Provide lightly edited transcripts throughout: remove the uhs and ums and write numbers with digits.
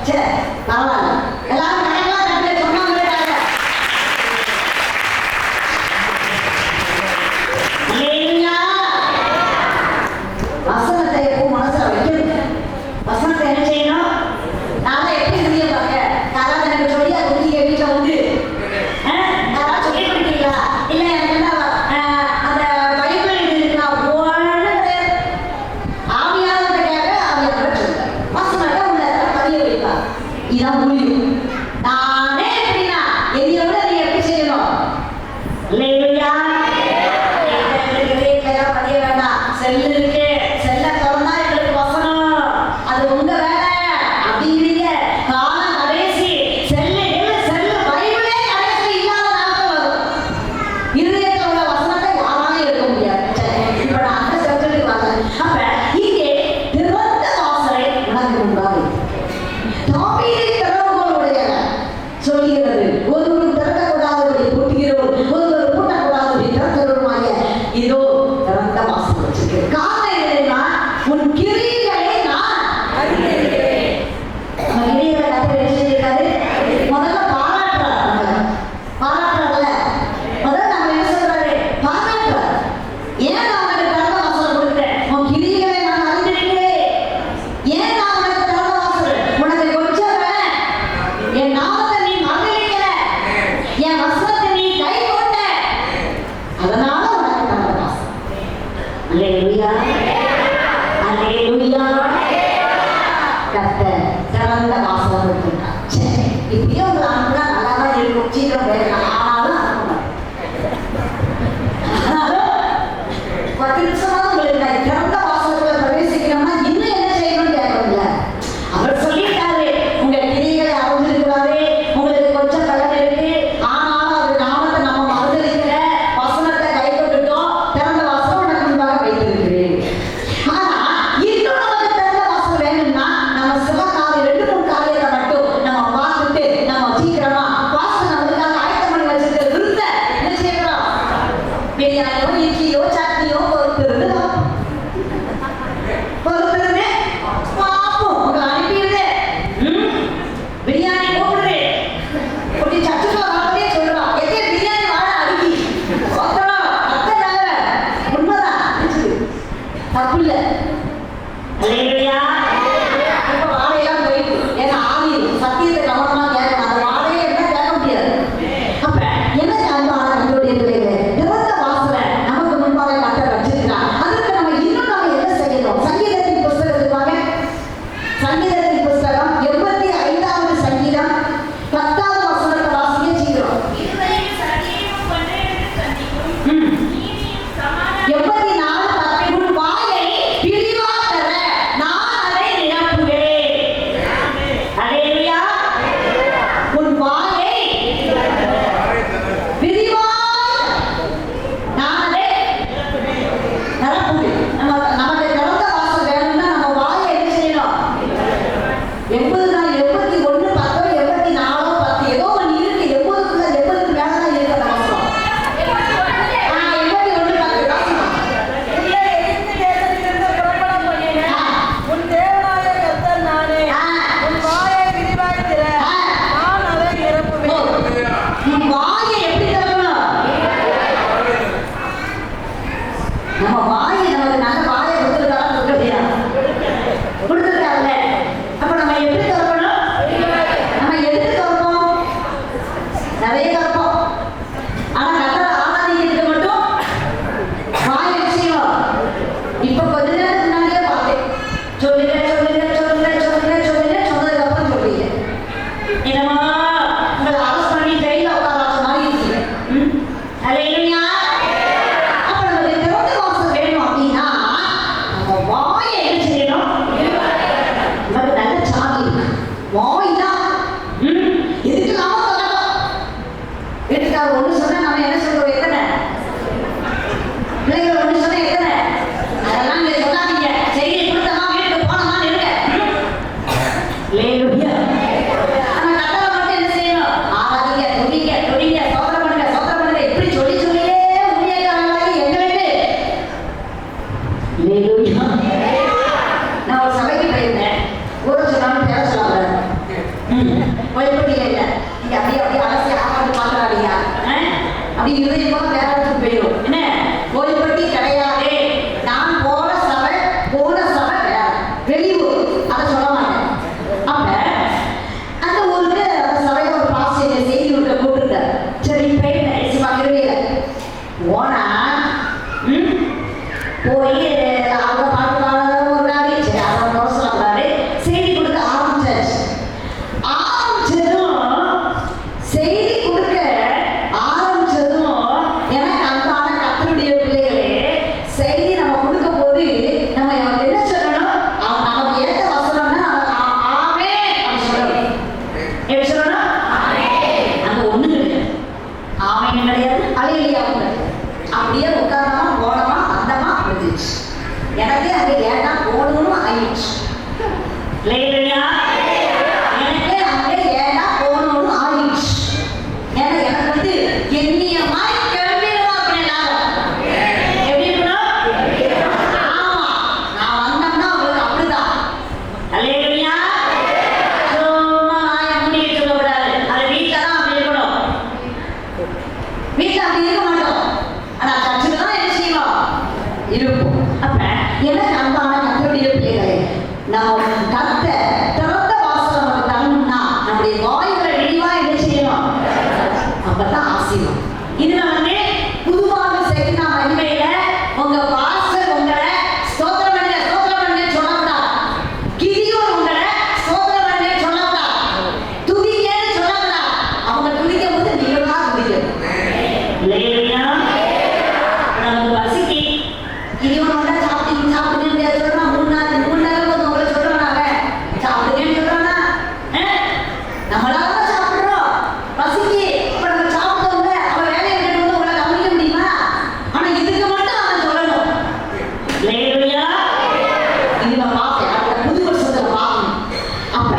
சரி பரவாயில்ல. எல்லாரும் கரெக்டா கரெக்டா சொன்னாங்க. வசனத்தை எப்போ மனசுல வைக்கணும். வசனத்தை என்ன செய்யணும்? நான் எப்படி இருந்தீங்க பாருங்க. யாராவது எனக்கு சொல்லி அது நீங்க வீட்டுல வந்து யாராவது சொல்லி கொடுத்தீங்களா? இல்ல எனக்கு அந்த பைபிள் இருக்கா போனது ஆவியானதுக்காக ஆவியான சொல்லுங்க. வசனத்தை உள்ள பதிய வைப்பா. இதான் முடியும். நானே எப்படின்னா எதிய விட நீ எப்படி செய்யணும்? இல்லையா பதிய வேண்டாம். செல்லு இருக்கு, செல்ல திறந்தா எங்களுக்கு வசனம். அது உங்க வேலை அப்படிங்கிறீங்க. காலம் கடைசி. செல்லு செல்லு பைபிளே கடைசி இல்லாத நாட்கள் வரும். இருதயத்தில் உள்ள வசனத்தை யாராலும் எடுக்க முடியாது. இப்ப நான் அந்த சப்ஜெக்டுக்கு வரேன். அப்ப இங்கே திறந்த வாசலை உனக்கு முன்பாக தாவீது திறவுகோலுடைய சொல்கிறது. ஒருவரும் திறக்கக்கூடாதபடி பூட்டுகிறோம், ஒருவர் பூட்டக்கூடாதபடி திறக்கிறோமாய இதோ திறந்த வாசல் வச்சிருக்கு. காரணம் என்னன்னா உன் கிரியைகளை நான் அறிந்திருக்கிறேன். நம்ம கிரியைகளை கத்தர் என்ன செய்திருக்காரு? முதல்ல பாராட்டுறாரு. பாராட்டுறாருல முதல்ல நம்ம என்ன சொல்றாரு? பாராட்டுறாரு. ஏன் நான் உனக்கு திறந்த வாசல் கொடுக்கிறேன்? உன் கிரியைகளை நான் அறிந்திருக்கிறேன். ஏன் நான் உனக்கு திறந்த வாசல்? உனக்கு கொஞ்சம் என் நாமத்தை நீ மறந்துவிட்ட, என் வசனத்தை நீ கை கொண்ட, அதனால உனக்கு திறந்த வாசல். அல்லேலூயா அல்லேலூயா. கர்த்தர் திறந்த வாசலை கொடுத்துட்டார். சரி, இப்படியே உங்களை அனுப்புனா நல்லா தான் இருக்கும். சீக்கிரம் போயிடலாம். ஆனாலும் அனுப்பணும். ஆனாலும் 10 நிமிஷமாவது உங்களுக்கு நான் திறந்த வாசலுக்குள்ள பிரவேசிக்கணும்னா இன்னும் என்ன செய்யணும்னு கேட்கணும்ல. அவர் சொல்லிட்டாரு, உங்க கிரியைகளை அறிந்திருக்கிறாரு, உங்களுக்கு கொஞ்சம் பலன் இருக்கு, ஆனாலும் அவர் நாமத்தை நம்ம மறந்திருக்கிற, வசனத்தை கை கொண்டுட்டோம், திறந்த வாசல் உனக்கு முன்பாக வைத்திருக்கிறேன். ஆனா இன்னும் நமக்கு திறந்த வாசல் வேணும்னா நம்ம சில காரியம் 2-3 காரியத்தை மட்டும் நம்ம பார்த்துட்டு நம்ம சீக்கிரமா வாசல் நம்மளுக்காக ஆயத்தம் பண்ணி வச்சிருக்க விருந்த என்ன செய்யறோம்? பிரியாணியோ இட்லியோ சட்னியோ பொறுத்திருந்து பார்ப்போம். உங்களை அனுப்பிடுது. பிரியாணி கூப்பிடுது. அப்படி சச்சுக்கோ வார்த்தையே சொல்றான். எத்தனை பிரியாணி வாழ அடிக்கி ஒத்தனம் அத்தனால உண்மைதான். தப்பு இல்லை. அல்லேலூயா. இப்ப வாழையெல்லாம் போயிட்டு ஏன்னா ஆவி சத்தியத்தை கவனமா கேட்கணும். அந்த வாழையே என்ன கேட்க முடியாது. அப்ப என்ன அன்பான நம்மளுடைய பிள்ளைகளே, திறந்த வாசலை நமக்கு முன்பாக கர்த்தர் வச்சிருக்கிறார். அதுக்கு நம்ம இன்னும் நம்ம என்ன செய்யணும்? சங்கீதத்தின் புஸ்தகத்துக்கு வாங்க. சங்கீதத்தின் புஸ்தகம் 85வது சங்கீதம் 10வது வசனத்தை வாசிக்க சீக்கிரம். 84 உன் வாயை பிரிவா தர நான் அதை நிரப்புகிறேன். அல்லேலூயா. உன் வாயை பிரிவா நான் அதை நிரப்புகிறேன். நமக்கு திறந்த வாசல் வேணும்னா நம்ம வாயை என்ன செய்யணும்? 81 10 84 10 ஏதோ ஒன்று இருக்கு. 80க்குள்ள 80க்கு மேல தான் இருக்கு அந்த வாசம். 81 10 வாசம். உன் தேவனாய கர்த்தர் நானே. உன் வாயை விரிவாய் திற, நான் அதை நிரப்புவேன். உன் வாயை எப்படி திறக்கணும்? நம்ம வாயை நமக்கு நல்ல வாயை கொடுத்துருக்காரா? கொடுத்துருக்காருல்ல. அப்ப நம்ம எப்படி திறக்கணும்? நம்ம எதுக்கு திறப்போம்? நிறைய திறப்போம். ஆனா கர்த்தரை ஆராதிக்கிறதுக்கு மட்டும் வாய் விஷயம். இப்ப கொஞ்ச நேரத்துக்கு முன்னாடியே பார்த்தேன். சொல்லுங்க சொன்னதுக்கு அப்புறம் சொல்றீங்க. என்னமா உங்களை அரசு பண்ணி ஜெயில உட்கார மாதிரி இருக்கீங்க. அல்லேலூயா. அப்ப நமக்கு திறந்த வாசல் வேணும் அப்படின்னா நம்ம வாயை என்ன செய்யணும்? நமக்கு நல்ல சாவி இருக்கு. வாய் தான் இதுக்கு நாம சொல்லணும். வீட்டுக்காரர் ஒண்ணு சொன்னா நம்ம என்ன சொல்றோம்? எத்தனை பிள்ளைகள் ஒண்ணு சொன்னா எத்தனை? அதெல்லாம் நீங்க சொல்லாதீங்க. செய்தி கொடுத்தமா வீட்டுக்கு போனமா இருங்க. அல்லேலூயா. ஆனா கர்த்தரை மட்டும் என்ன செய்யணும்? ஆராதிங்க, துதிங்க, ஸ்தோத்திரம் பண்ணுங்க. இப்படி சொல்லியே ஊழியக்காரங்களாகி எங்க வீட்டு. அல்லேலூயா. நான் ஒரு சபைக்கு போயிருந்தேன். ஊரை சொன்னாலும் பேர சொல்லாம முடிஞ்சிச்சு. எனக்கே அங்கே ஏன்னா போகணும்னு ஆயிடுச்சு. இல்லையா? எனக்கே அங்கே ஏன்னா போகணும்னு ஆயிடுச்சு. ஏன்னா எனக்கு வந்து எண்ணியமாய் கிளம்பிடுவோம் அப்படின்னா எப்படி இருக்கணும்? ஆமா, நான் வந்தோம்னா உங்களுக்கு அப்படிதான். இல்லையா? சும்மா வாயை மூடிட்டு இருக்கக்கூடாது. அது வீட்டில் தான் அப்படி இருக்கணும். வீட்டில் அப்படி இருக்க மாட்டோம். ஆனா சர்ச்சுக்கு தான் என்ன செய்வோம்? இருக்கும். அப்ப எனக்கு அன்பான கர்த்தருடைய பிள்ளைகளே, நம்ம கர்த்தர் திறந்த வாசலை நமக்கு தரணும்னா நம்முடைய வாய்களை விரிவா என்ன செய்யணும்? அப்பதான் ஆசீர்வாதம். இதுல வந்து புதுவாக செய்கிற மகிமையில உங்க பாஸ்டர் உங்களை ஸ்தோத்திரம் பண்ணி சொல்லக்கூடாது. கிதியோன் உங்களை ஸ்தோத்திரம் பண்ணி சொல்லக்கூடாது. துதிக்கன்னு சொல்லக்கூடாது. அவங்க துதிக்கும் போது நீங்க தான் துதிக்கணும். இல்லையா? நமக்கு பசிக்கு கிதியோனோட சாப்பிட்டீங்க சொல்றா. 3 நாள் போது உங்களை சொல்றாங்க சாப்பிடுங்கன்னு சொல்றானா? நம்மளால சாப்பிடுறோம் பசிக்கு. இப்ப நம்ம சாப்பிட்டோங்க அவன் வேலையை விட்டு வந்து உங்களை கவனிக்க முடியுமா? ஆனா இதுக்கு மட்டும் அவன் சொல்லணும். இல்லையா? இதுல பார்ப்பேன். அந்த புது வருஷத்துல பார்க்கணும். அப்ப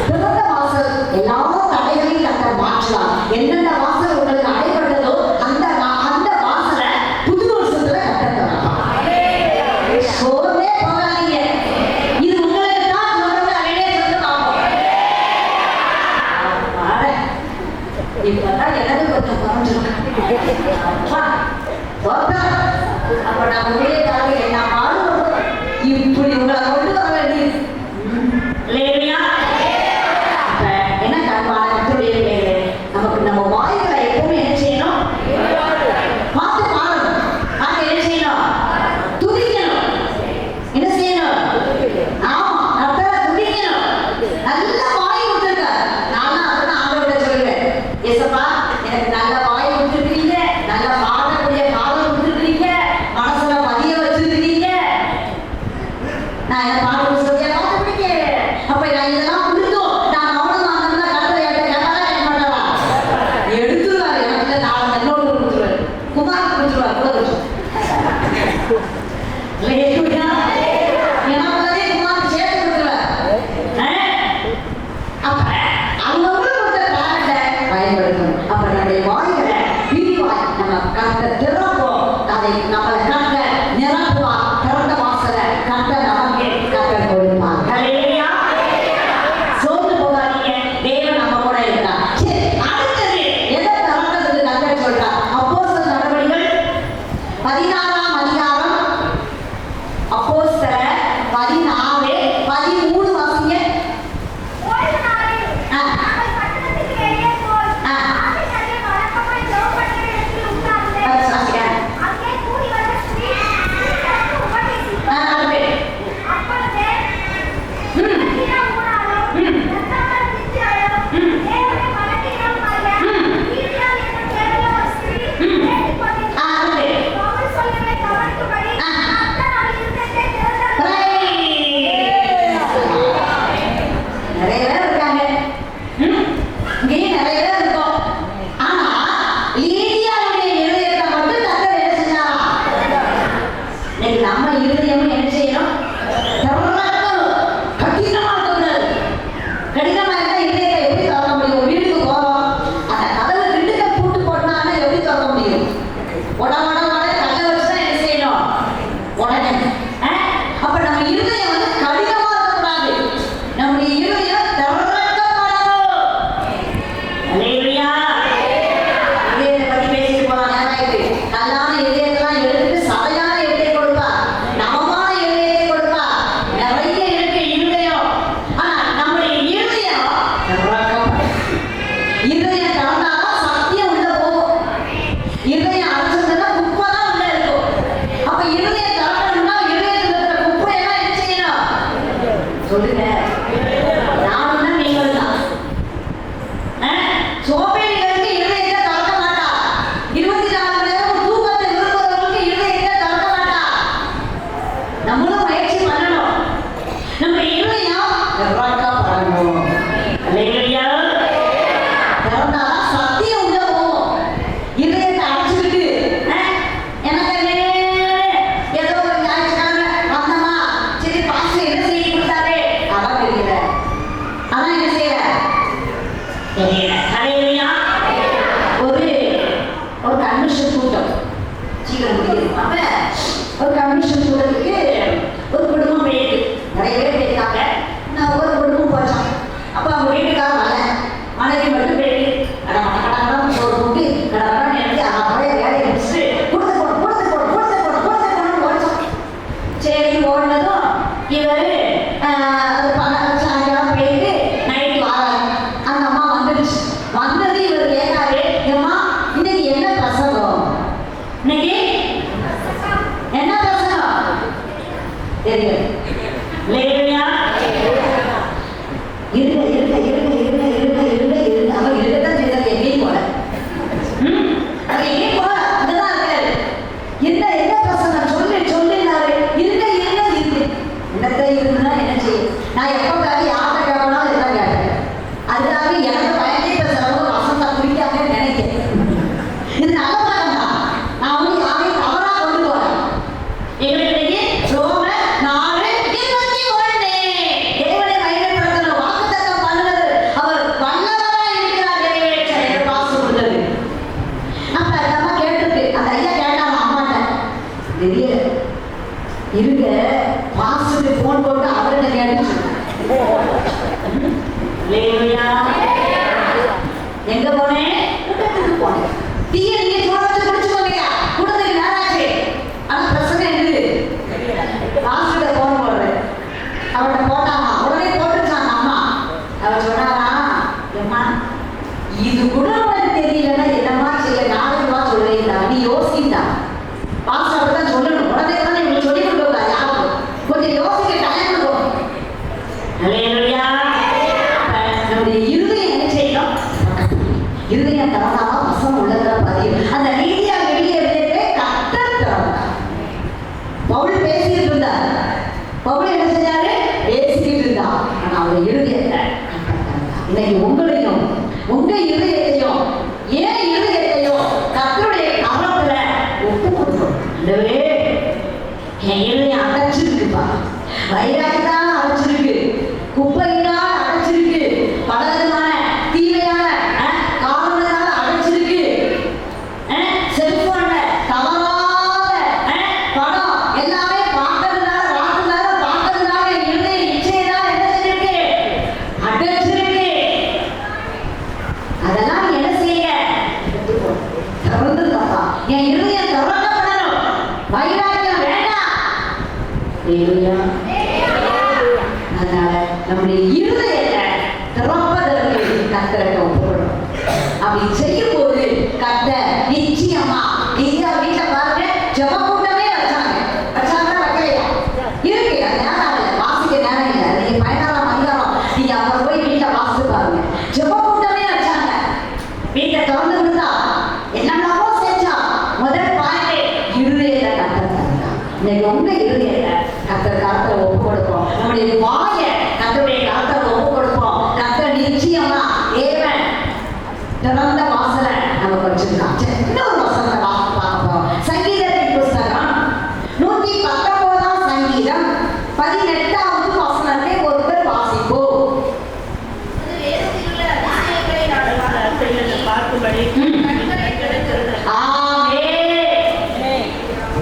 திறந்த வாசல் எல்லா தடைகளையும் கர்த்தர் மாற்றலாம். எந்தெந்த வாசல் உங்களுக்கு அடைபட்டதோ அந்த வாசலை புது வருஷத்துல கர்த்தர் தரலாம். சோர்வே போகாதீங்க. இது உங்களுக்கு தான் சொல்றது. அவையே சொல்லி பார்ப்போம். இப்பதான் எனக்கு கொஞ்சம் குறைஞ்சிருக்கு. அப்ப நான் ஊழியக்காரங்க என்ன பாடுபடும் இப்படி உங்களை கொண்டு வர வேண்டியது. இல்லையா? அப்ப என்ன கண்பான கர்த்தருடைய பிள்ளைகளே, நமக்கு நம்ம வாய்களை எப்பவுமே என்ன செய்யணும்? பார்த்து பாடணும். பார்த்து என்ன செய்யணும்? துதிக்கணும். என்ன செய்யணும்? ஆமா, கர்த்தரை துதிக்கணும். நல்ல வாய் கொடுத்திருக்கார். நானும் அதுதான் ஆண்டவர்கிட்ட சொல்லுவேன். ஏசப்பா, எனக்கு நல்ல வாய் கொடுத்திருக்கீங்க, நல்ல பாடக்கூடிய காலம் கொடுத்திருக்கீங்க, மனசுல பதிய வச்சிருக்கீங்க. நான் என்ன பாடணும் சொல்லியா பார்த்து பிடிக்க. அப்ப நான் இதெல்லாம் கொடுத்தோம். நான் அவனும் வாங்கினா கர்த்தரை கேட்க மாட்டாரா? எடுத்துருவாரு. எனக்கு நான் என்னோட கொடுத்துருவாரு. குமார் கொடுத்துருவாரு. கூட கொடுத்துருவாரு. எனக்குள்ளதே குமார் சேர்த்து கொடுத்துருவார். அப்ப அவங்க கொடுத்த டேலண்ட பயன்படுத்தணும். அப்ப நம்முடைய வாய்களை விரிவாய் நம்ம கர்த்தர் திறப்போம். அதை நம்மளை கர்த்தர் நிரப்புவார். திறந்த வாசலை கர்த்தர் நமக்கு கர்த்தர் கொடுப்பார். ஹல்லேலூயா. சோர்ந்து போகாதீங்க. தேவன் நம்ம கூட இருக்கிறார். சரி, அடுத்தது எதை திறந்ததுக்கு கர்த்தர் சொல்றார்? அப்போஸ்தலர் நடவடிக்கைகள் 16ஆம் அதிகாரம். அப்போஸ்தலர் 16 13 வாசிங்க. ஓய்வு நாளில் நாங்கள் பட்டணத்துக்கு வெளியே போய் ஆசைகளை வழக்கமாய் ஜெபம் பண்ணுகிற இடத்தில் உட்கார்ந்து அங்கே கூடி வந்த ஸ்திரீகளுக்கு உபதேசித்தார். அப்பொழுது இரத்தின ஊராலும் இரத்தாம்பர பிச்சையாலும் தேவனை வணங்குகிறவருமாகிய லீதியாள் என்னும் பேருள்ள ஒரு ஸ்திரீ வேண்டிக் கொண்டிருந்தாள். பவுல் சொல்லுவதை கவனிக்கும்படி கர்த்தர் அவள் இருதயத்தை திறந்தார். நிறைய பேர் இருக்காங்க. இங்கேயும் நிறைய பேர் இருக்கோம். ஆனா லீதியாளுடைய இருதயத்தை மட்டும் கர்த்தர் என்ன செஞ்சாரா? இன்னைக்கு நம்ம இருதயமும் என்ன செய்யணும்? திறக்கணும். கடினமா இருக்கக்கூடாது. கடினமா இருந்தா இருதயத்தை எப்படி திறக்க முடியும்? வீட்டுக்கு போறோம், அந்த கதவு கிண்டுக்க பூட்டு போட்டாங்கன்னா எப்படி திறக்க முடியும்? உட கல்லை வச்சுதான் என்ன செய்யணும்? உடனே அப்ப நம்ம இருதயம் வந்து கடினமா இருக்கக்கூடாது. நம்முடைய இருதயம் திறக்கப்படணும். அல்லேலூயா. இதயத்தை பத்தி பேசிட்டு போலாம். நேராயிட்டு நல்லான இதயத்தெல்லாம் எடுத்து சதையான இதயத்தை கொடுப்பா, நவமான இதயத்தை கொடுப்பா. நிறைய இருக்கு இருதயம். ஆனா நம்முடைய இருதயம் திறக்கப்படும். இருதயம் திறந்தாதான் சத்தியம் உள்ள போகும். இருதயம் அடைச்சிருந்தா குப்பை தான் உள்ள இருக்கும். அப்ப இருதயம் திறக்கணும்னா இருதயத்தில் இருக்கிற குப்பையெல்லாம் என்ன செய்யணும்? சொல்லுங்க. நானும் தான் நீங்கள் தான். சோம்பேறிகளுக்கு இருதயத்தை திறக்க மாட்டா. 24 மணி நேரம் தூக்கத்தை விரும்புறவங்களுக்கு இருதயத்தை திறக்க மாட்டா. நம்மளும் முயற்சி பண்ணணும். நம்ம இருதயம் திறக்கப்படணும். அல்லேலூயா. திறந்தாதான் சத்தியம் உள்ள போகும். இருதயத்தை அடைச்சிக்கிட்டு எனக்கு ஏதோ ஒரு சரி ஓடினதும் இவர் சாயங்காலம் போயிட்டு நைட்டு வராரு. அந்த அம்மா வந்துடுச்சு. வந்தது இவர் கேட்காரு, ஏம்மா இன்னைக்கு என்ன பிரசங்கம்? இன்னைக்கு என்ன பிரசங்கம் தெரியும்? லேலுயா இருங்க இருங்க இருங்க இருங்க இருங்க இருங்க இருங்க அவன் இருக்கதான் செய்தார். எங்கேயும் போல அது எங்கேயும் போல அங்கதான் இருக்காரு. என்ன என்ன பிரசங்கம் சொல்லு சொல்லுனாரு. இருங்க இருங்க இருக்கு என்னத்தை இருக்குன்னா என்ன செய்யும்? நான் எப்போ காட்டி யார்கிட்ட கேட்கணும் எல்லாம் கேட்டேன். அதுக்காக எனக்கு பயந்தே செலவு வசந்தா குடிக்காம நினைக்கிறேன். இது நல்ல பழக்கம் தான். நான் வந்து யாரையும் தவறா கொண்டு போறேன். எங்களுக்கு ரோம 4:21 தேவனை மையப்படுத்தணும். வாக்குத்தத்தம் பண்ணுவது அவர் வல்லவராய் இருக்கிறார். தேவனை பாசு கொடுத்தது. அப்ப நம்ம கேட்டிருக்கு. அந்த ஐயா கேட்டாங்க அம்மாட்ட, தெரியல இருங்க பாசுக்கு போன் போட்டு அவர்கிட்ட கேட்டுச்சு. எங்க போனேன்? கூட்டத்துக்கு போனேன். டீயை நீங்க சோழ வச்சு குடிச்சுக்கோங்க. கூட்டத்துக்கு நேராச்சு. ஆனா பிரச்சனை என்னது? பாசுகிட்ட போன் போடுறேன். அவர்கிட்ட போட்டாமா உடனே போட்டுச்சாங்க அம்மா. அவர் சொன்னாரா, ஏம்மா இது கூட உனக்கு தெரியலன்னா என்னமா செய்ய? நாளைக்கு வா சொல்றீங்களா? நீ யோசிக்கிட்டா பாசு அப்படிதான் சொல்லணும். உடனே தான் இவங்களுக்கு சொல்லி கொடுக்க யாரும் கொஞ்சம் யோசிக்க டைம் கொடுக்கும். நம்முடைய இருதயம் என்ன செய்யணும்? இருதயம் திறந்தாமா வசம் உள்ளதா பதியும். அந்த நீதியா வெளியே வெளியே கர்த்தர் திறந்தார். பவுல் பேசிட்டு இருந்தார். பவுல் என்ன செஞ்சாரு? பேசிக்கிட்டு இருந்தார். ஆனா அவர் இருதயத்தை இன்னைக்கு உங்களையும் உங்க இருதயத்தையும் ஏன் இருதயத்தையும் கர்த்தருடைய கரத்துல ஒப்பு கொடுக்கணும். ஆண்டவரே என் இருதயம் அடைச்சிருக்குப்பா. வைராகத்தான் அடைச்சிருக்கு, குப்பையினால் அடைச்சிருக்கு, பலவிதமான தீமையான காரணங்களால அடைச்சிருக்கு, செல்போன்ல தவறாத படம் எல்லாமே பார்க்கறதுனால பார்க்கறதுனால இருதய இச்சையெல்லாம் என்ன செஞ்சிருக்கு? அடைச்சிருக்கு. அதெல்லாம் என்ன செய்ய? திறந்து தாப்பா. என் இருதயம் திறக்கப்படணும். வைராக்கியம் வேண்டாம். அதனால நம்முடைய இருதயத்தை திறப்பதற்கு கர்த்தரை ஒப்புக்கொள்ளணும். அப்படி செய்யும் போது கர்த்தர் நிச்சயமா நீங்க வீட்டுல பாருங்க ஜெப கூட்டமே வச்சாங்க வைக்கலையா? இருக்கு. அது நேரம் இல்லை, வாசிக்க நேரம் இல்லை. நீங்க 14ஆம் அதிகாரம் நீங்க அப்புறம் போய் வீட்டுல வாசித்து பாருங்க. ஜெப கூட்டமே வச்சாங்க. வீட்டை திறந்து இருந்தா என்னென்னமோ செஞ்சா முதல் பாயிண்ட் இருதயத்தை கர்த்தர் தந்தார். இன்னைக்கு உங்க இருதயத்தை கர்த்தர் காலத்துல ஒப்பு கொடுப்போம். நம்முடைய வாயை கர்த்தருடைய காலத்துல ஒப்பு கொடுப்போம். கர்த்தர் நிச்சயமா தேவன் திறந்த வாசலை நமக்கு வச்சிருக்கான். இன்னொரு வசனத்தை பார்ப்போம். சங்கீதத்தின் புஸ்தகம் 119ஆம் சங்கீதம் 18வது வசனத்தை ஒருவர் வாசிப்போம்.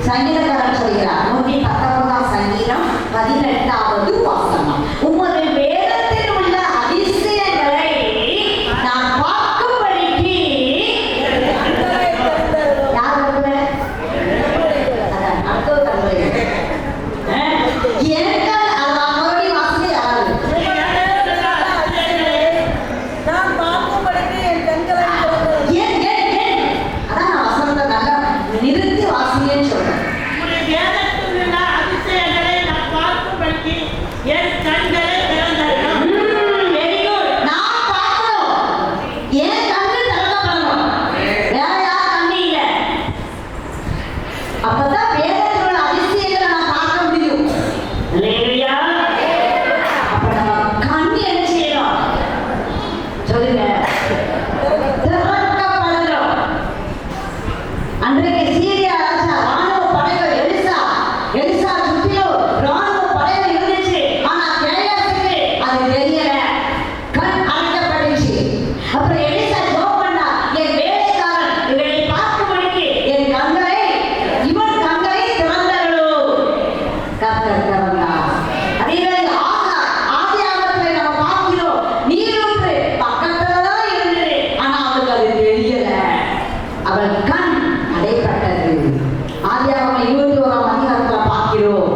சங்கீதக்காரன் சொல்கிறார் 119ஆம் சங்கீதம் 18வது வசனம். உமது வேதத்தில் உள்ள அதிசயங்களை நான் பார்க்கும்படிக்கு யார் வருது? அதான் அடுத்த தலைமுறை. எங்கள் அவருடைய வாசனை யாரு? நான் பார்க்கும்படிக்கு என் கண்களை அதான் நான் வசனத்தை நல்லா நிறுத்தி வாசிங்கன்னு சொல்றேன். அப்பதான் வேதத்தோட அதிசயங்களை நான் பார்க்க முடியும். அப்ப நம்ம கண் என்ன செய்யணும்? சொல்லுங்க. திறக்கப்படணும். அன்றைக்கு சீரியா ராஜா ராணுவ படைகள் எலிசா சுற்றிலும் ராணுவ படைகள் இருந்துச்சு. ஆனா கேயாசுக்கு அது தெரியல. கண் அடைக்கப்பட்டுச்சு. அப்புறம் எலிசா ஜோம் பண்ணா, என் வேலைக்காரன் இவனை பார்க்கும்படிக்கு என் கண்களை இவன் கண்களை திறந்தரலோ. கர்த்தர் திறந்தார். அதே வேளை ஆதியாகமத்திலே நம்ம பார்க்கிறோம். நீரூற்று பக்கத்துலதான் இருந்தது. ஆனா அவளுக்கு அது தெரியல. அவள் கண் அடைப்பட்டது. ஆதியாகமம் 21ஆம் அதிகாரத்துல பார்க்கிறோம்.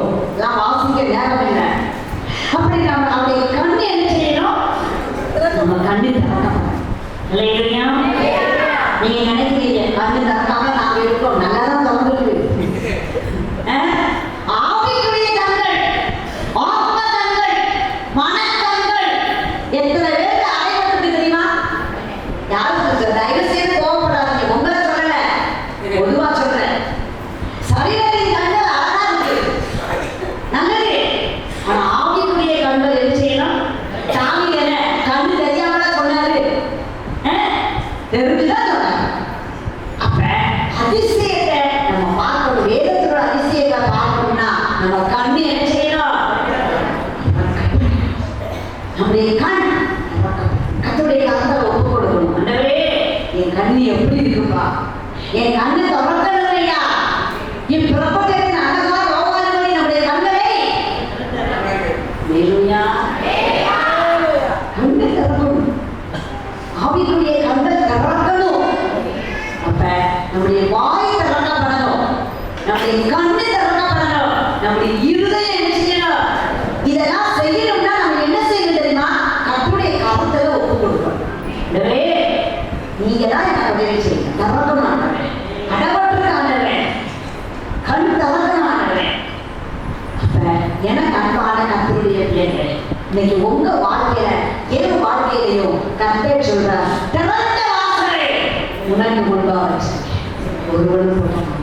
கண்ணு என்ன செய்யணும்? நம்முடைய கண் கர்த்தருடைய கரத்துல ஒப்பு கொடுக்கணும். ஆண்டவரே, என் கண்ணு எப்படி இருக்குப்பா? என் கண்ணு திறக்கணும் ஐயா. என் பிரபஞ்சத்தின் அழகான ரோமானங்களை நம்முடைய கண்களை ஹல்லேலூயா கண்ணு திறக்கணும். ஆவிக்குரிய கண்ணை திறக்கணும். அப்ப நம்முடைய வாய் திறக்கப்படணும், நம்முடைய கண்ணு திறக்கப்படணும், நம்முடைய இருதயம் என்ன செய்யணும்? இதெல்லாம் செய்யணும்னா நம்ம என்ன செய்யணும் தெரியுமா? கர்த்தருடைய கரத்துல ஒப்பு கொடுக்கணும். நீங்க தான் எனக்கு உதவி செய்யணும். திறக்கணும் ஆண்டவரே, அடவற்று ஆண்டவரே, கண் திறக்கணும் ஆண்டவரே. அப்ப எனக்கு அன்பான கர்த்தருடைய பிள்ளைகளே, இன்னைக்கு உங்க வாழ்க்கையில என் வாழ்க்கையிலையும் கர்த்தர் சொல்றார், திறந்த வாசலை உனக்கு முன்பாக ஒருவரும் போட மாட்டான்.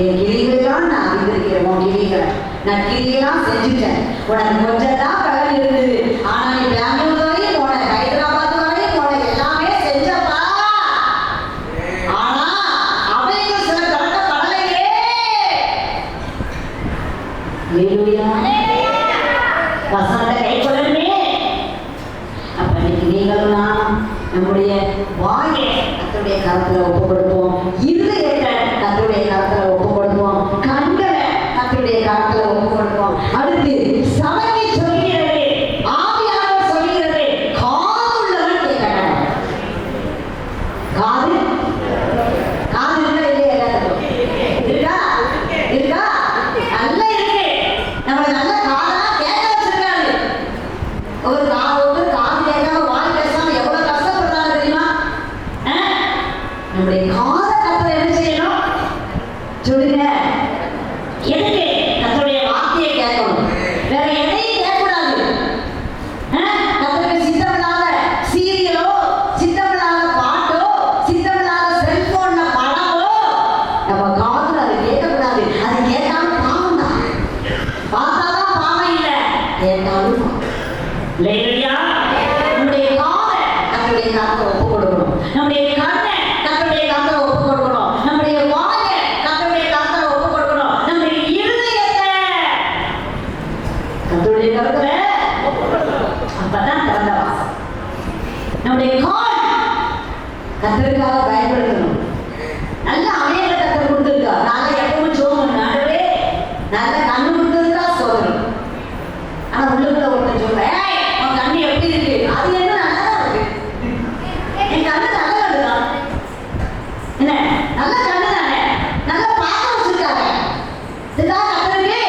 என் கிளிகளெல்லாம் நான் அறிந்திருக்கிறேன். உன் கிளிகளை நான் கிளியெல்லாம் செஞ்சுட்டேன். உனக்கு கொஞ்சம் தான் கடல் இருந்தது. ஆனா நீ பெங்களூர் வரையும் போன, ஹைதராபாத் வரையும் போன, எல்லாமே செஞ்சப்பா. ஆனா அவைகள் சில திறக்கப்படலையே. ஹல்லேலூயா. வசனத்தை கைக்கொள்ளணுமே. அப்ப இன்னைக்கு நீங்களும் நானும் நம்முடைய வாயை கர்த்தருடைய கரத்துல ஒப்பு கொடுப்போம். இருதயத்தை கர்த்தருடைய கரத்துல ஒப்பு கொடுப்போம். கண்களை கர்த்தருடைய கரத்துல ஒப்பு கொடுப்போம். அடுத்து சபையை சொல்கிறது, ஆவியானவர் சொல்கிறது, காது உள்ளவன் கேட்கணும். காது காது இருக்கா இல்லையா? எல்லாத்துக்கும் இருக்கா? இருக்கா? நல்லா இருக்கு. நம்ம நல்ல காதா கேட்க வச்சிருக்காரு. ஒரு காதோடு காது கேட்காம வாய் பேசாம எவ்வளவு கஷ்டப்படுறாங்க தெரியுமா? நம்முடைய காதை கர்த்தர் என்ன செய்யணும் சொல்லுங்க. எதுக்கு? கர்த்தருடைய வார்த்தையை கேட்கணும். வேற எதையும் கேட்கக்கூடாது. கர்த்தருக்கு சித்தமில்லாத சீரியலோ, சித்தமில்லாத பாட்டோ, சித்தமில்லாத செல்போன்ல படமோ நம்ம காதுல அது கேட்கக்கூடாது. அது கேட்டாலும் பாவம் தான். பார்த்தாதான் பாவம் இல்லை, கேட்டாலும் ஹல்லேலூயா. நம்முடைய காதை கர்த்தருடைய கரத்துல ஒப்பு கொடுக்கணும். நம்முடைய கண்ணை கர்த்தருடைய கரத்துல ஒப்பு கொடுக்கணும். நம்முடைய வாயை கர்த்தருடைய கரத்துல ஒப்பு கொடுக்கணும். நம்முடைய இருதயத்தை கர்த்தருடைய கரத்துல ஒப்பு கொடுக்கணும். அப்பதான் திறந்த வாசல். நம்முடைய கால் கர்த்தருக்காக பயன்படுத்தணும். நல்ல அமையல கர்த்தர் கொடுத்திருக்கா. நாங்க எப்பவும் சோமன் ஆண்டவரே நல்ல கண்ணு கொடுத்திருக்கா சோதரம். ஆனா உள்ளுக்குள்ள ஒருத்தன் சொல்றேன், உன் கண்ணு எப்படி இருக்கு? அது என்ன நல்லா இருக்கு. என் கண்ணு நல்லா இருக்குதா? என்ன நல்ல கண்ணு தானே, நல்ல பார்க்க வச்சிருக்காங்க. இதுதான் கர்த்தருக்கு.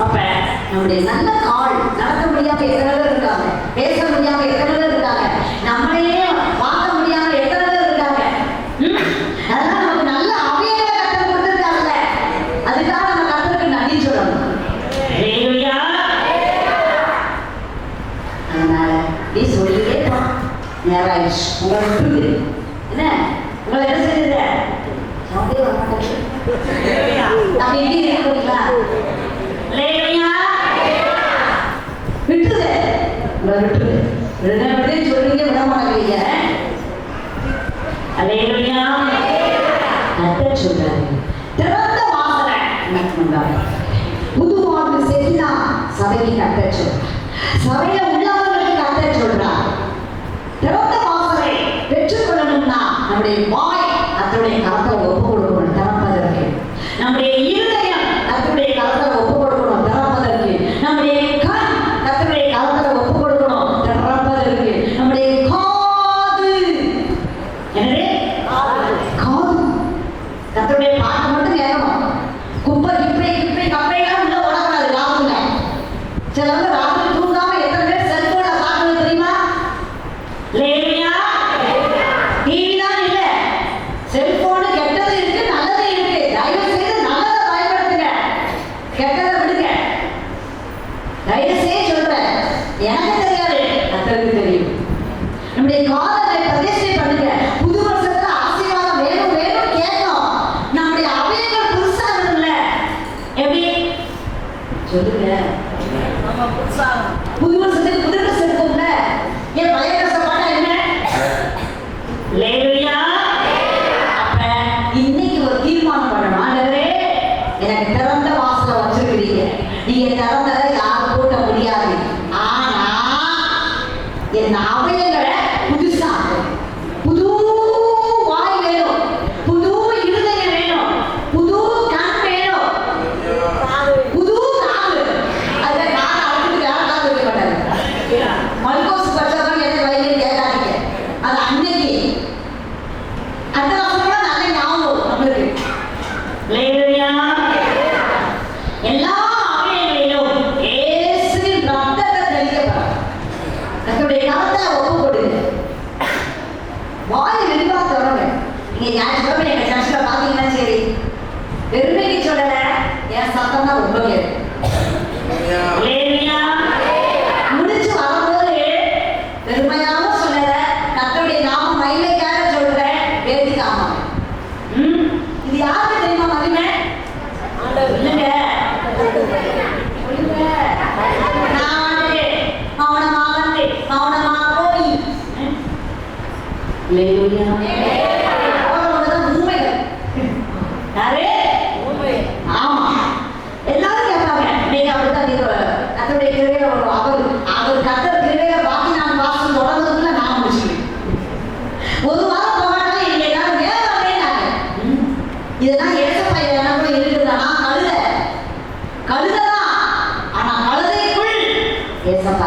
அப்ப நம்முடைய நல்ல கால் நடக்க முடியாம எத்தனை பேர் இருக்காங்க, பேச முடியாம எத்தனை பேர் இருக்காங்க, நம்மளையே பார்க்க முடியாம எத்தனை பேர் இருக்காங்க. அதெல்லாம் நமக்கு நல்ல அவைகளை கர்த்தர் கொடுத்திருக்காங்க. அதுக்காக நம்ம கர்த்தருக்கு நன்றி சொல்லணும். ஹல்லேலூயா. அதனால நீ சொல்லிட்டே போ. நேரம் ஆயிடுச்சு. உங்களை விட்டுருது. என்ன உங்களை என்ன செய்யுது? சவுண்டே வர மாட்டேங்குது. நம்ம இங்கே இருக்கிறீங்களா? ஹல்லேலூயா. விட்டுருது. உங்களை விட்டுருது. விட சொல்றீங்க, விட மாட்டேங்கிறீங்க. ஹல்லேலூயா. கர்த்தர் சொல்றாரு, திறந்த வாசலை எனக்கு முன்னாடி. புது வாழ்வு செஞ்சா சபைக்கு கர்த்தர் சொல்றார். சபையில உள்ளவர்களுக்கு கர்த்தர் சொல்றார். திறந்த வாசலை பெற்றுக்கொள்ளணும்னா நம்முடைய வாய் கர்த்தருடைய கரத்தை ஒப்பு கொடுக்கணும் திறப்பதற்கு. நம்முடைய இருதயம் கர்த்தருடைய கரத்தை ஒப்பு கொடுக்கணும் திறப்பதற்கு. நம்முடைய கண் கர்த்தருடைய கரத்தை ஒப்பு கொடுக்கணும் திறப்பதற்கு. நம்முடைய காது என்னது? காது கர்த்தருடைய பாட்டு மட்டும் கேட்கணும். குப்பை கிப்பை கப்பையெல்லாம் உள்ள ஓடக்கூடாது காதுல. சிலவங்க ராத்திரி தூங்காம எத்தனை பேர் செல்போன்ல பார்க்கணும் தெரியுமா? ஹல்லேலூயா. டிவி தான் இல்ல, செல்போனு கெட்டது இருக்கு, நல்லது இருக்கு. தயவு செய்து நல்லதை பயன்படுத்துங்க, கெட்டதை விடுங்க. தயவு செய்து சொல்றேன், எனக்கு தெரியாது, கர்த்தருக்கு தெரியும். நம்முடைய காதலை பிரதிஷ்டை பண்ணுங்க. புது வருஷத்துல ஆசீர்வாதம் வேணும் வேணும் கேட்கும். நம்முடைய அவைகள் புதுசா இருக்குல்ல, எப்படி சொல்லுங்க? புது வருஷத்துக்கு புது ட்ரெஸ் இருக்கும்ல, ஏன் பழைய ட்ரெஸ் போட்டா என்ன? ஹல்லேலூயா. அப்ப இன்னைக்கு ஒரு தீர்மானம் பண்ணணும். ஆண்டவரே, எனக்கு திறந்த வாசலை வச்சிருக்கிறீங்க. நீங்க திறந்ததை யாரும் கூட்ட முடியாது. ஆனா என் அவயங்களை புதுசா புது வாய் வேணும், புது இருதயம் வேணும், புது கண் வேணும், புது காது. அதுல காது அழுத்துட்டு வேற காது வைக்க மாட்டாங்க. மல்கோஸ் பட்சம் எனக்கு வயலில் கேட்காதீங்க. அது அன்னைக்கு அந்த வருஷம் நல்ல ஞாபகம் நம்மளுக்கு. எல்லா அவயங்களிலும் இயேசுவின் ரத்தத்தை தெளிக்கப்படும். கர்த்தருடைய கரத்தை ஒப்பு கொடுங்க. வாய் வெளிவா தொடங்க. நீங்க ஞாயிற்றுக்கிழமை எங்க சர்ச்சில் பார்த்தீங்கன்னா சரி, பெருமைக்கு சொல்லல, என் சத்தம் தான் ரொம்ப கேட்கும். முடிச்சு வரும்போது பெருமையாகவும் சொல்லல, கர்த்தருடைய நாம மகிமைக்காக சொல்றேன், வேதிக்காம. இது யாருக்கு தெரியுமா மகிமை? இல்லைங்க, நான் வந்து மௌனமா வந்து மௌனமா போய் உண்மைகள் யாரு? ஆமா, எல்லாரும் கேட்பாங்க. நீங்க அப்படித்தான் கத்தருடைய கிருபையில அவர் கத்தர் கிருபையில பாக்கி நான் வாசல் தொடர்றதுக்குள்ள நான் முடிச்சுக்கிறேன். ஒரு வாரம் போகாட்டாலும் இங்க எல்லாரும் வேறாங்க. இதெல்லாம் ஏசப்பா எனக்குள்ள இருக்குதா? நான் கழுததான். ஆனா கழுதைக்குள் ஏசப்பா.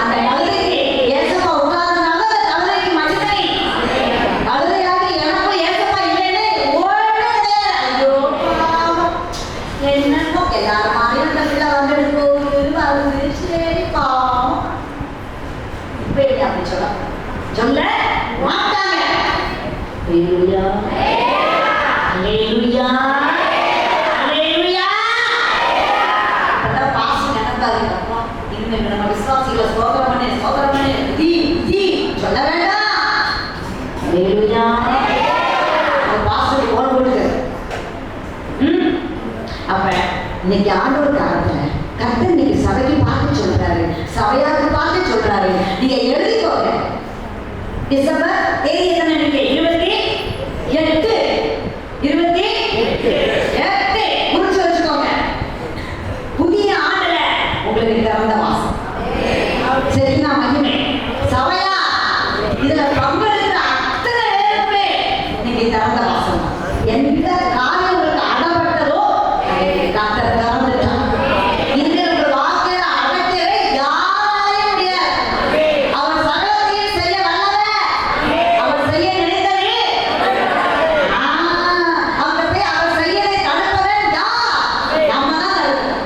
அந்த கழுதைக்கு ஏசப்பா உட்கார்ந்தனால கழுதைக்கு மகிமை. கழுதையாக எனக்கும் ஏசப்பா இல்லைன்னு ஓடவே ஐயோ என்னமோ எல்லாரும் மாறியும் பிள்ளை வந்துட்டு போகுது வருது. சரி பாவம். இப்ப எப்படி அப்படி சொல்ல மாட்டாங்க. ஹல்லேலூயா, ஹல்லேலூயா, ஹல்லேலூயா. அப்பதான் பாசம் நினைப்பாரு. அப்பா இனிமே நம்ம விசுவாசிகளை சோதனை பண்ணி தீ சொல்ல வேண்டாம். ஹல்லேலூயா. பாசத்தை போல் கொடுக்கு. அப்ப இன்னைக்கு ஆண்டவர் காலத்துல கர்த்தர் இன்னைக்கு சபைக்கு பார்த்து சொல்றாரு, சபையாருக்கு பார்த்து சொல்றாரு. நீங்க எழுதிக்கோங்க. டிசம்பர் தேதி எத்தனை? 28 குறிச்சு வச்சுக்கோங்க. புதிய ஆண்டுல உங்களுக்கு திறந்த வாசம். சரிங்களா? மகிமை சபையா இதுல பங்கெடுக்கிற அத்தனை பேருமே நீங்க திறந்த வாசம். எந்த காரியம் உங்களுக்கு அடப்பட்டதோ கர்த்தர் திறந்துட்டாங்க. இந்த வாழ்க்கையில அடக்கவே யாரையும் முடியாது. அவர் சகலத்தையும் செய்ய வல்லவர். அவர் செய்ய நினைத்ததே அவர் போய் அவர் செய்யலை தடுப்பவன் யார்? நம்ம தான் தடுப்போம்.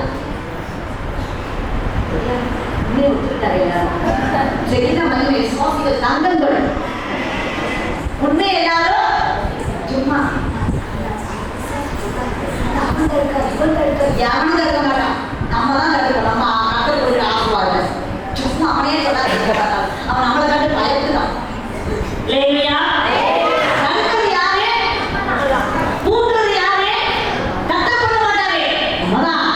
சரிங்களா? மகிமை விசுவாசிகள் தங்கங்கள் உண்மை எல்லாரும் சும்மா யாரும் தடுக்க மாட்டான். நம்ம தான் தடுக்கணும். நம்ம கட்டல் போய் ஆசுவாங்க. சும்மா அவனே சொல்லாது. அவன் நம்மளை கண்டு பயத்துதான். தடுக்கிறது யாரு? பூட்டுறது யாரு? கட்டப்பட மாட்டாரு. நம்மதான்.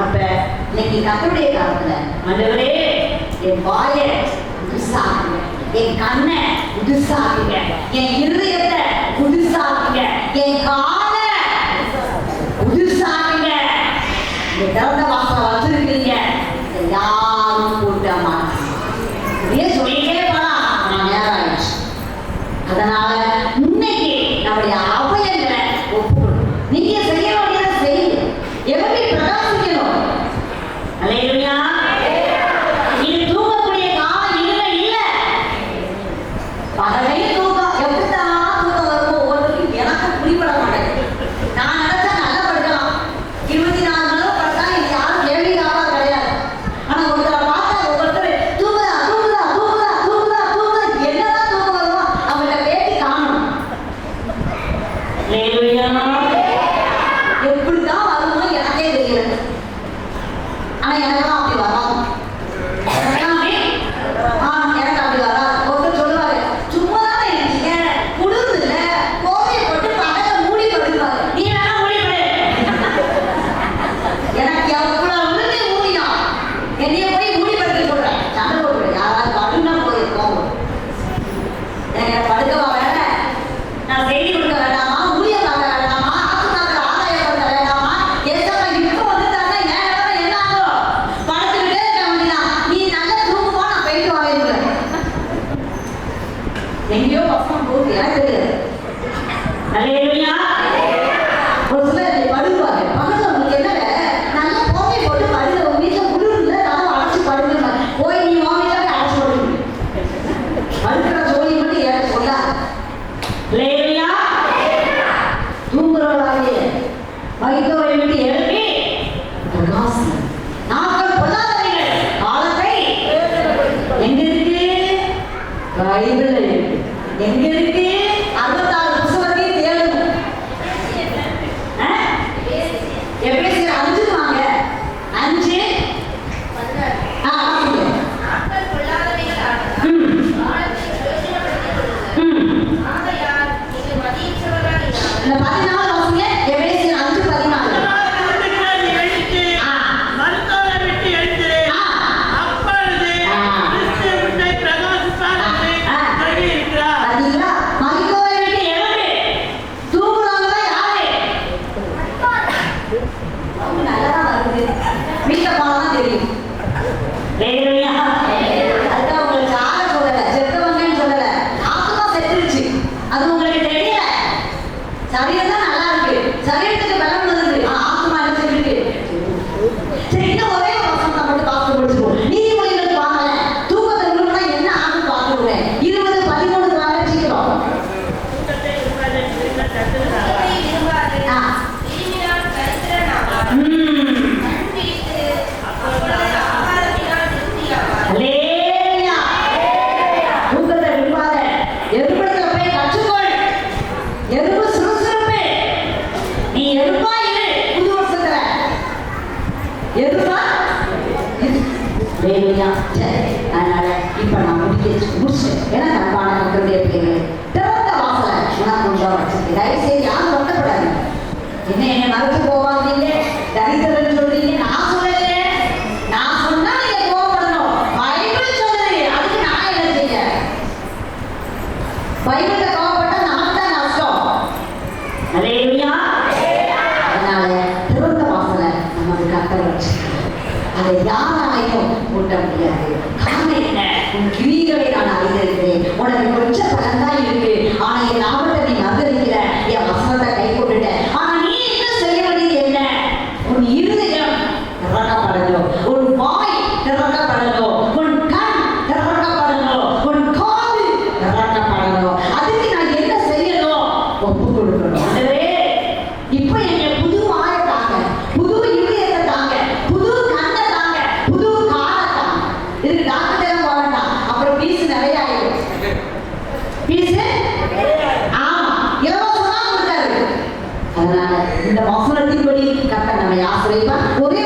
அப்ப இன்னைக்கு கத்தருடைய காலத்துல ஆண்டவரே என் வாயை புதுசாக்குங்க, என் கண்ணை புதுசாக்குங்க, என் இருதயத்தை புதுசாக்குங்க, என் காலை புதுசாக்குங்க. இந்த திறந்த வாசலை வச்சிருக்கீங்க, யாரும் கூட்ட மாட்டாங்க. அப்படியே சொல்லிட்டே போலாம். நான் நேரம் ஆயிடுச்சு. அதனால இன்னைக்கு நம்முடைய அவயங்களை ஒப்புக்கணும். நீங்க செய்ய வேண்டியதை செய்யுங்க. எப்படி பிரகாசிக்கணும்? அல்லேலூயா. இது தூங்கக்கூடிய காலம் இல்லை இல்லை. பகலை தூக்கம் எப்படித்தான் தூக்கம் வருமோ ஒவ்வொருத்தருக்கும் எனக்கு புரிபட மாட்டேங்குது. நான் நினைச்சா நல்லா படுக்கலாம். 24 மணி நேரம் படுத்தா இது யாரும் கேள்வி வீட்டை போனா தெரியும். வேலையா அதுதான் உங்களுக்கு ஆக சொல்லல, செத்தவங்கன்னு சொல்லல, ஆத்மா செத்துருச்சு. அது உங்களுக்கு தெரியல. சரீரம் தான் நல்லா இருக்கு, சரீரத்துக்கு பலம் வருது, ஆத்மா என்ன செஞ்சிருக்கு. சரி, இன்னும் ஒரே ஒரு வசனத்தை மட்டும் பார்த்து முடிச்சுப்போம். நீதிமொழிகளுக்கு வாங்க, தூக்கத்தை விழுந்தா என்ன ஆகும் பார்த்துருவேன். 20:13 வாங்க சீக்கிரம். தூக்கத்தை விரும்பாத, எருபடத்துல போய் கற்றுக்கொள். எறும்பு சுறுசுறுப்பு. நீ எறும்பா இரு புது வருஷத்துல. எறும்பா வேலையா. சரி, அதனால இப்ப நான் முடிச்சேன். ஏன்னா அன்பான மக்களுடைய பிள்ளைகளை திறந்த வாசலை உனக்கு உண்டா வச்சிருக்கேன். தயவுசெய்து யாரும் வருத்தப்படாது. என்ன மறுத்து போவாங்க, தரித்திரன்னு சொல்றீங்க. நான் சொல்லலையே, நான் சொன்னா நீங்க கோவப்படணும். பைபிள் சொல்லுது, அதுக்கு நான் என்ன செய்ய? பைபிள்ல கோவப்பட்டா நமக்கு தான் நஷ்டம். அல்லேலூயா. அதனால திறந்த வாசலை நமக்கு கத்தர் வச்சிருக்கோம். அதை யாராலையும் கூட்ட முடியாது. காரணம் என்ன? உன் கிரிகளை நான் அறிந்திருக்கிறேன். உனக்கு கொஞ்சம் பலன் தான் இருக்கு, ஆனா என் லாபத்தை நீ மறந்திருக்கிற, என் வசனத்தை கை கொண்டுட்ட. ஆனா நீ என்ன செய்ய வேண்டியது என்ன? உன் இருதயம் திறக்கப்படணும், உன் வாய் திறக்கப்படணும், உன் கண் திறக்கப்படணும், உன் காது திறக்கப்படணும். அதுக்கு நான் என்ன செய்யணும்? ஒப்பு கொடுக்கணும். இப்ப எங்க புது வாயை தாங்க, புது இருதயத்தை தாங்க, புது கண்ணை தாங்க, புது காலை தாங்க. இதுக்கு டாக்டர் போக வேண்டாம், அப்புறம் பீஸ் நிறைய ஆயிடும். பீஸ் ஆமா, இலவசமா கொடுத்தாரு. அதனால இந்த வசனத்தின்படி கர்த்தர் நம்மை ஆசீர்வதிப்பார். ஒரே